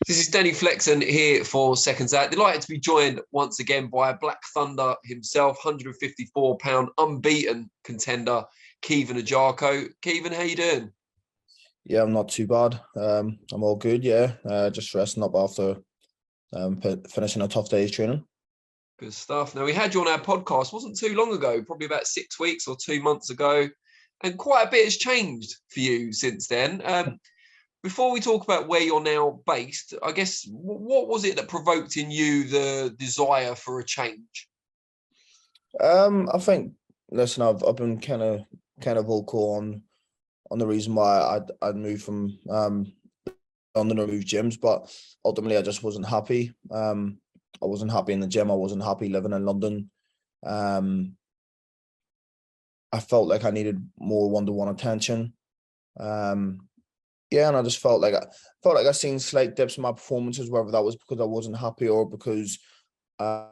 This is Danny Flexen here for SecondsOut. Delighted to be joined once again by Black Thunder himself, 154-pound unbeaten contender, Caoimhín Agyarko. Caoimhín, how you doing? Yeah, I'm not too bad. I'm all good, yeah. Just resting up after finishing a tough day's training. Good stuff. Now, we had you on our podcast, wasn't too long ago, probably about 6 weeks or 2 months ago, and quite a bit has changed for you since then. Before we talk about where you're now based, I guess, what was it that provoked in you the desire for a change? I think, listen, I've been kind of vocal on the reason why I'd moved from London or moved gyms, but ultimately I just wasn't happy. I wasn't happy in the gym. I wasn't happy living in London. I felt like I needed more one-to-one attention. Yeah, and I just felt like I seen slight dips in my performances, whether that was because I wasn't happy or because I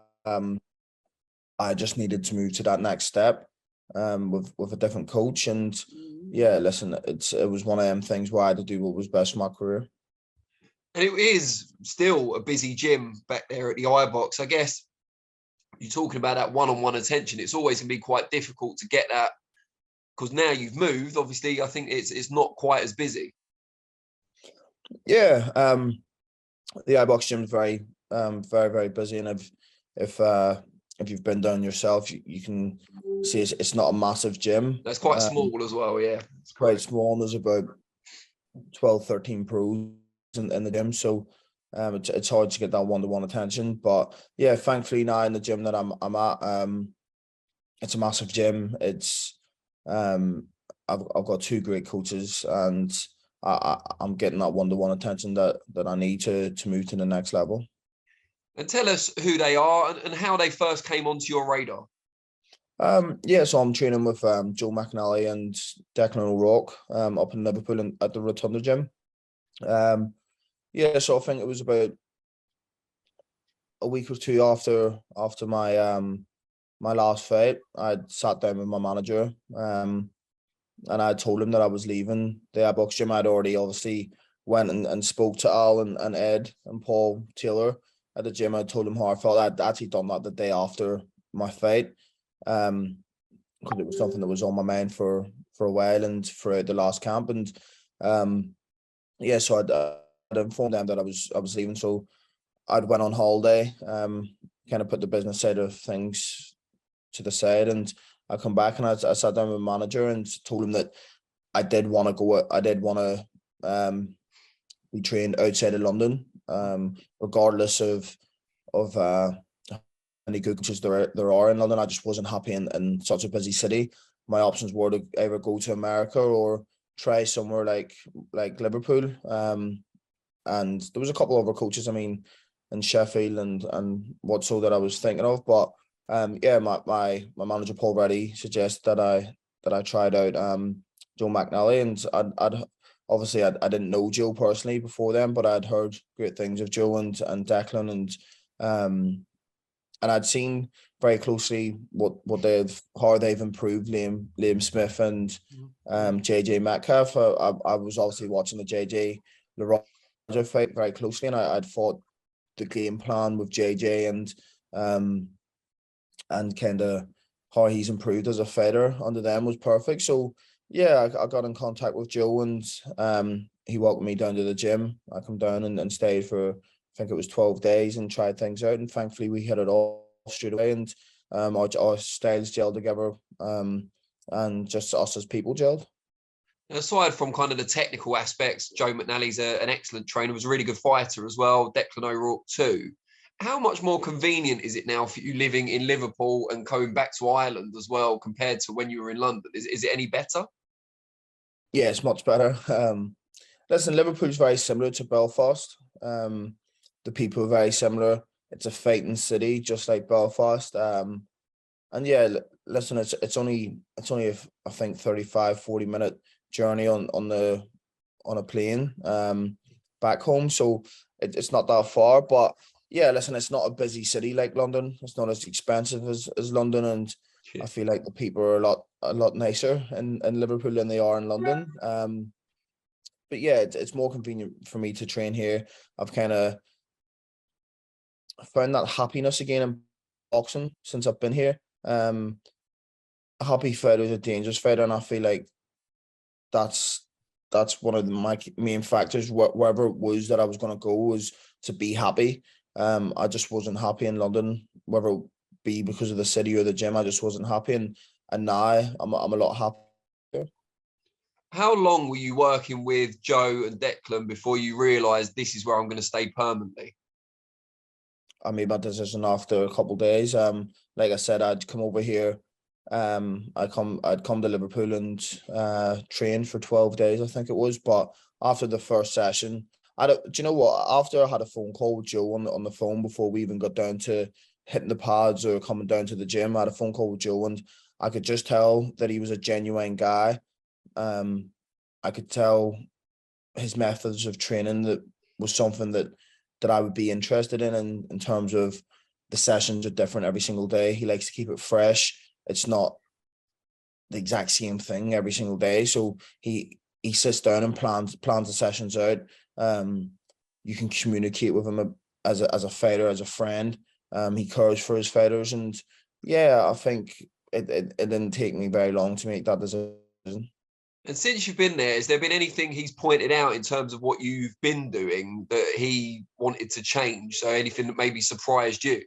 just needed to move to that next step with a different coach. And yeah, listen, it was one of them things where I had to do what was best for my career. And it is still a busy gym back there at the iBox. I guess you're talking about that one-on-one attention. It's always going to be quite difficult to get that because now you've moved. Obviously, I think it's not quite as busy. Yeah, the iBox gym is very, very busy, and if you've been down yourself, you can see it's not a massive gym. That's quite small as well. Yeah, it's quite small. There's about 12, 13 pros in the gym, so it's hard to get that one-to-one attention. But yeah, thankfully now in the gym that I'm at, it's a massive gym. It's I've got two great coaches, and I'm getting that one-to-one attention that I need to move to the next level. And tell us who they are and how they first came onto your radar. Yeah, so I'm training with Joe McNally and Declan O'Rourke up in Liverpool at the Rotunda gym. Yeah, so I think it was about a week or two after my my last fight, I'd sat down with my manager and I told him that I was leaving the iBox gym. I'd already obviously went and spoke to Al and Ed and Paul Taylor at the gym. I told him how I felt. I'd actually done that the day after my fight, because it was something that was on my mind for a while and throughout the last camp. And yeah, so I'd informed them that I was leaving. So I'd went on holiday, kind of put the business side of things to the side, and I come back and I sat down with my manager and told him that I did want to go. I did want to be trained outside of London, regardless of how many good coaches there are in London. I just wasn't happy in such a busy city. My options were to either go to America or try somewhere like Liverpool. And there was a couple of other coaches, I mean, in Sheffield and what so that I was thinking of, but yeah, my manager Paul Reddy suggested that I tried out Joe McNally, and I'd obviously I didn't know Joe personally before then, but I'd heard great things of Joe and Declan, and I'd seen very closely how they've improved Liam Smith and JJ Metcalf. I was obviously watching the JJ LaRoja fight very closely, and I'd thought the game plan with JJ and kind of how he's improved as a fighter under them was perfect. So yeah, I got in contact with Joe, and he welcomed me down to the gym. I come down and stayed for, I think it was 12 days, and tried things out, and thankfully we hit it off straight away, and our styles gelled together, and just us as people gelled. Aside from kind of the technical aspects, Joe McNally's an excellent trainer, was a really good fighter as well, Declan O'Rourke too. How much more convenient is it now for you living in Liverpool and coming back to Ireland as well compared to when you were in London? Is it any better? Yeah, it's much better. Listen, Liverpool's very similar to Belfast. The people are very similar. It's a fighting city, just like Belfast. And yeah, listen, it's only I think 35-40 minute journey on a plane back home. So it's not that far, but yeah, listen, it's not a busy city like London. It's not as expensive as London, and I feel like the people are a lot nicer in Liverpool than they are in London. yeah, it's more convenient for me to train here. I've kind of found that happiness again in boxing since I've been here. A happy fighter is a dangerous fighter, and I feel like that's one of my main factors. Wherever it was that I was going to go was to be happy. I just wasn't happy in London, whether it be because of the city or the gym. I just wasn't happy, and now I'm a lot happier. How long were you working with Joe and Declan before you realised this is where I'm going to stay permanently? I made my decision after a couple of days. Like I said, I'd come over here. I'd come to Liverpool and train for 12 days, I think it was. But after the first session, do you know what? After I had a phone call with Joe on the phone before we even got down to hitting the pads or coming down to the gym, I had a phone call with Joe, and I could just tell that he was a genuine guy. I could tell his methods of training that was something that I would be interested in terms of the sessions are different every single day. He likes to keep it fresh. It's not the exact same thing every single day. So he sits down and plans the sessions out. You can communicate with him as a fighter, as a friend. He cares for his fighters, and yeah, I think it didn't take me very long to make that decision. And since you've been there, has there been anything he's pointed out in terms of what you've been doing that he wanted to change? So anything that maybe surprised you?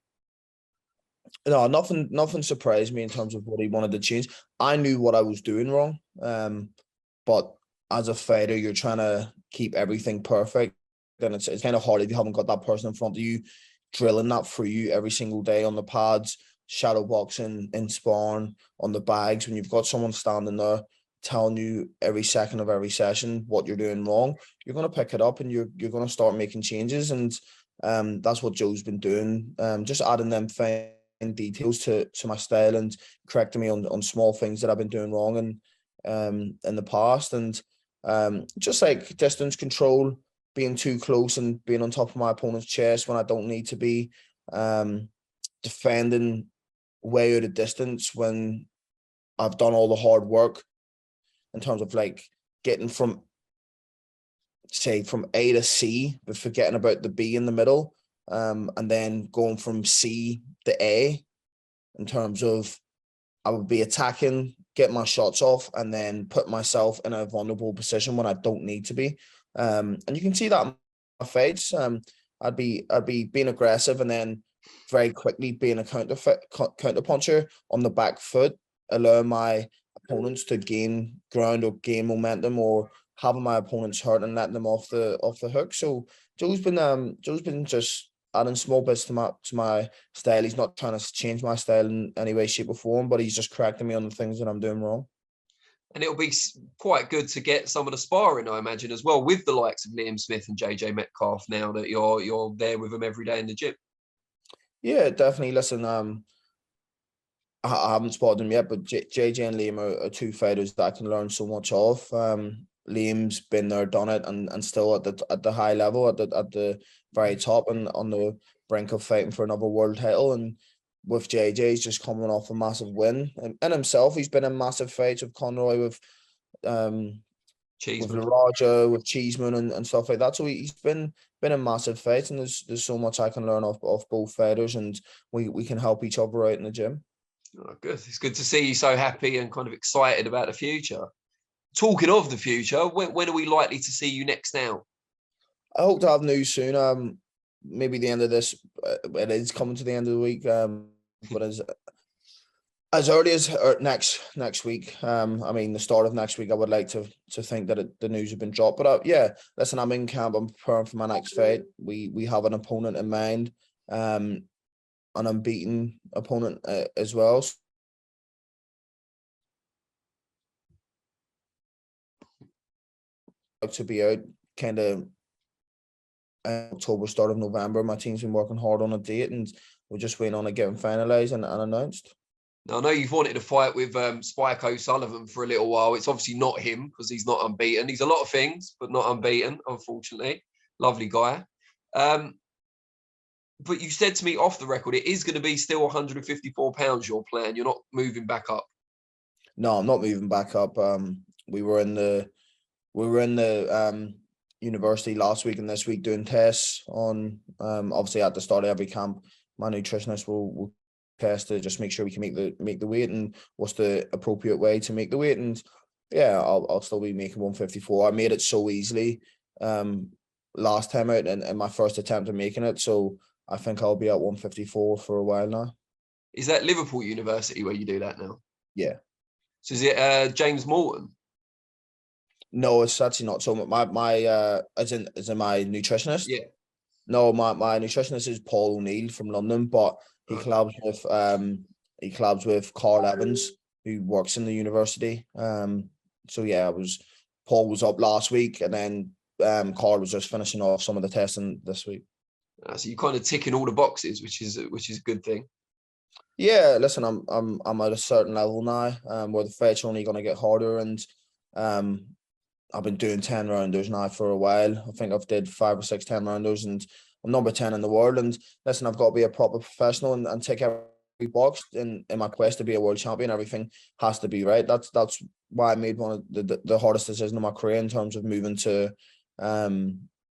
No, nothing surprised me in terms of what he wanted to change. I knew what I was doing wrong. But as a fighter, you're trying to keep everything perfect. Then it's kind of hard if you haven't got that person in front of you drilling that for you every single day on the pads, shadow boxing, in sparring, on the bags. When you've got someone standing there telling you every second of every session what you're doing wrong, you're going to pick it up and you're going to start making changes. And that's what Joe's been doing. Just adding them fine details to my style and correcting me on small things that I've been doing wrong in the past. And just like distance control, being too close and being on top of my opponent's chest when I don't need to be, defending way out of distance when I've done all the hard work, in terms of like getting from A to C, but forgetting about the B in the middle, and then going from C to A, in terms of I would be attacking, get my shots off, and then put myself in a vulnerable position when I don't need to be. And you can see that in my fights. I'd be being aggressive and then very quickly being a counter puncher on the back foot, allowing my opponents to gain ground or gain momentum, or having my opponents hurt and letting them off the hook. So Joe's been just adding small bits to my style. He's not trying to change my style in any way, shape, or form, but he's just correcting me on the things that I'm doing wrong. And it'll be quite good to get some of the sparring, I imagine, as well, with the likes of Liam Smith and JJ Metcalf, now that you're there with them every day in the gym. Yeah, definitely. Listen, I haven't spotted them yet, but JJ and Liam are two fighters that I can learn so much of. Liam's been there, done it, and still at the high level, at the very top, and on the brink of fighting for another world title. And with JJ's just coming off a massive win, and himself, he's been in massive fights with Conroy, with Laraja, with Cheeseman, and stuff like that. So he's been in massive fights, and there's so much I can learn off both fighters, and we can help each other out in the gym. Oh, good. It's good to see you so happy and kind of excited about the future. Talking of the future, when are we likely to see you next now? I hope to have news soon. Maybe the end of this. It is coming to the end of the week. But as early as next week. I mean, the start of next week. I would like to think that the news has been dropped. But yeah, listen, I'm in camp. I'm preparing for my next fight. We have an opponent in mind. An unbeaten opponent as well. To be out kind of October, start of November. My team's been working hard on a date, and we're just waiting on it getting finalised and announced. Now, I know you've wanted to fight with Spike O'Sullivan for a little while. It's obviously not him, because he's not unbeaten. He's a lot of things, but not unbeaten, unfortunately. Lovely guy. But you said to me off the record, it is going to be still 154 pounds, your plan. You're not moving back up. No, I'm not moving back up. We were in the we were in the university last week and this week doing tests on obviously at the start of every camp, my nutritionist will test to just make sure we can make the weight and what's the appropriate way to make the weight. And yeah, I'll still be making 154. I made it so easily last time out in my first attempt at making it, so I think I'll be at 154 for a while now. Is that Liverpool University where you do that now? Yeah. So is it James Morton? No, it's actually not. So my as in my nutritionist. Yeah. No, my nutritionist is Paul O'Neill from London, but he collabs with Carl Evans, who works in the university. So yeah, Paul was up last week, and then Carl was just finishing off some of the testing this week. So you're kind of ticking all the boxes, which is a good thing. Yeah, listen, I'm at a certain level now, where the fights are only going to get harder, and I've been doing 10 rounders now for a while. I think I've did 5 or 6 10 rounders, and I'm number 10 in the world. And listen, I've got to be a proper professional and tick every box in my quest to be a world champion. Everything has to be right. That's why I made one of the hardest decisions of my career in terms of moving to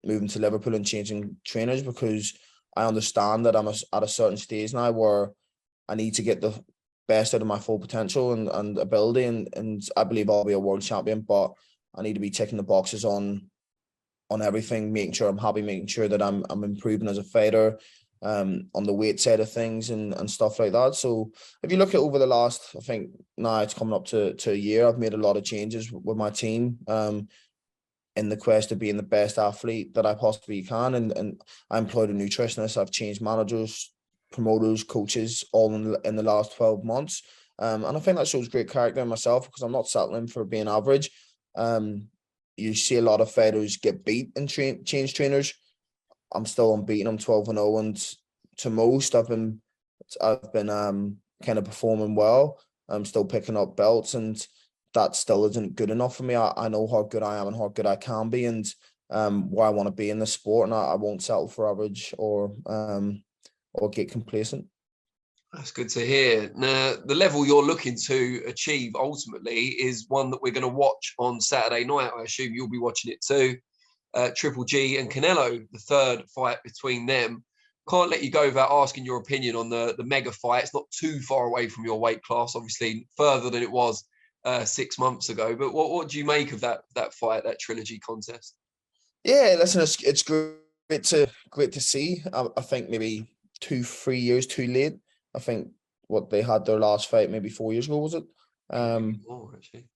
Liverpool and changing trainers, because I understand that I'm at a certain stage now where I need to get the best out of my full potential and ability, and I believe I'll be a world champion, but I need to be ticking the boxes on everything, making sure I'm happy, making sure that I'm improving as a fighter, on the weight side of things and stuff like that. So if you look at over the last, I think now it's coming up to a year, I've made a lot of changes with my team, in the quest of being the best athlete that I possibly can. And I employed a nutritionist. I've changed managers, promoters, coaches, all in the last 12 months. And I think that shows great character in myself, because I'm not settling for being average. You see a lot of fighters get beat and change trainers. I'm still unbeaten. I'm 12-0, and to most, I've been kind of performing well. I'm still picking up belts, and that still isn't good enough for me. I know how good I am and how good I can be, and where I want to be in the sport, and I won't settle for average or get complacent. That's good to hear. Now, the level you're looking to achieve ultimately is one that we're going to watch on Saturday night. I assume you'll be watching it too. Triple G and Canelo, the third fight between them. Can't let you go without asking your opinion on the mega fight. It's not too far away from your weight class, obviously further than it was 6 months ago. But what do you make of that fight, that trilogy contest? Yeah, listen, it's great to see. I think maybe 2-3 years too late. I think they had their last fight maybe 4 years ago, was it? More, actually.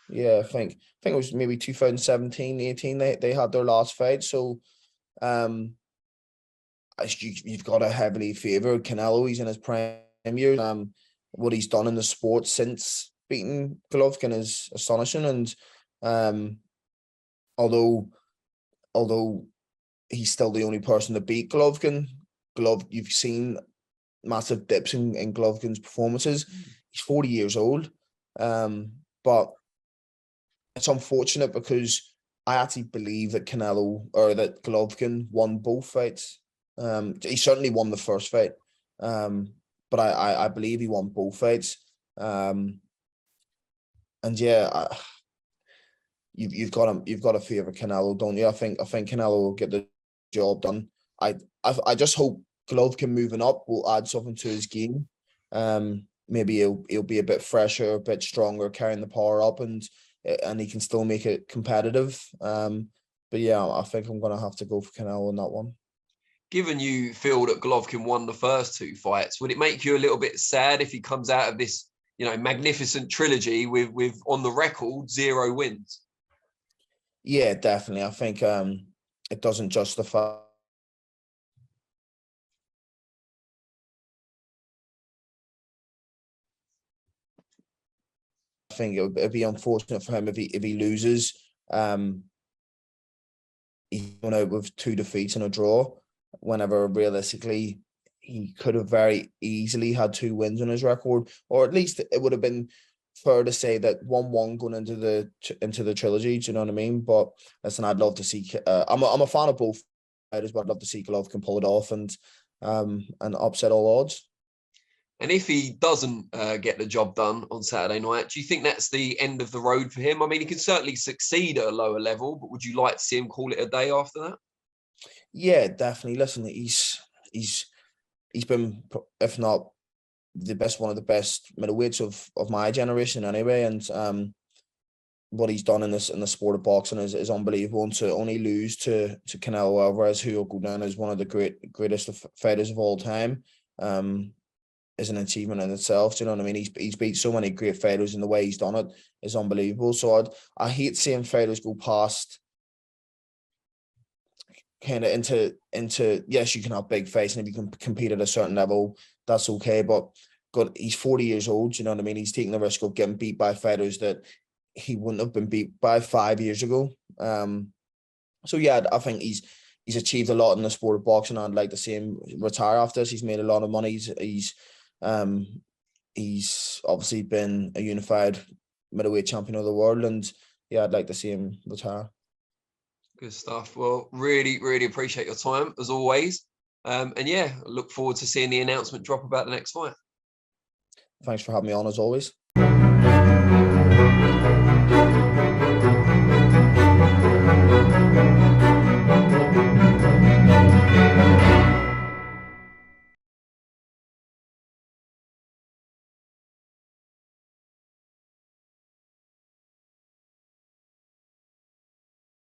Yeah, I think it was maybe 2017, 18. They had their last fight. So you've got to heavily favour Canelo. He's in his prime years. What he's done in the sport since beating Golovkin is astonishing. And although he's still the only person to beat Golovkin, you've seen massive dips in Golovkin's performances. He's 40 years old, but it's unfortunate because I actually believe that Golovkin won both fights. He certainly won the first fight, but I believe he won both fights. And yeah, you've got to favour Canelo, don't you? I think Canelo will get the job done. I just hope Golovkin moving up will add something to his game. Maybe he'll be a bit fresher, a bit stronger, carrying the power up, and he can still make it competitive. But yeah, I think I'm gonna have to go for Canelo on that one. Given you feel that Golovkin won the first 2 fights, would it make you a little bit sad if he comes out of this, magnificent trilogy with on the record 0 wins? Yeah, definitely. I think it doesn't justify. I think it'd be unfortunate for him if he loses. He's going out with 2 defeats and a draw, whenever realistically he could have very easily had 2 wins on his record, or at least it would have been fair to say that 1-1 going into the trilogy. Do you know what I mean? But listen, I'd love to see. I'm a fan of both fighters, but I'd love to see Golovkin pull it off and upset all odds. And if he doesn't get the job done on Saturday night, do you think that's the end of the road for him? I mean, he can certainly succeed at a lower level, but would you like to see him call it a day after that? Yeah, definitely. Listen, he's been, if not the best, one of the best middleweights of my generation anyway. And what he's done in the sport of boxing is unbelievable. And to only lose to Canelo Alvarez, who will go down as one of the greatest fighters of all time, is an achievement in itself. Do you know what I mean? He's beat so many great fighters, and the way he's done it is unbelievable. So I hate seeing fighters go past kind of into yes, you can have big fights, and if you can compete at a certain level, that's okay. But God, he's 40 years old. You know what I mean? He's taking the risk of getting beat by fighters that he wouldn't have been beat by 5 years ago. So yeah, I think he's achieved a lot in the sport of boxing. I'd like to see him retire after this. He's made a lot of money. He's obviously been a unified middleweight champion of the world, and yeah, I'd like to see him retire. Good stuff. Well, really, really appreciate your time as always. And yeah, look forward to seeing the announcement drop about the next fight. Thanks for having me on as always.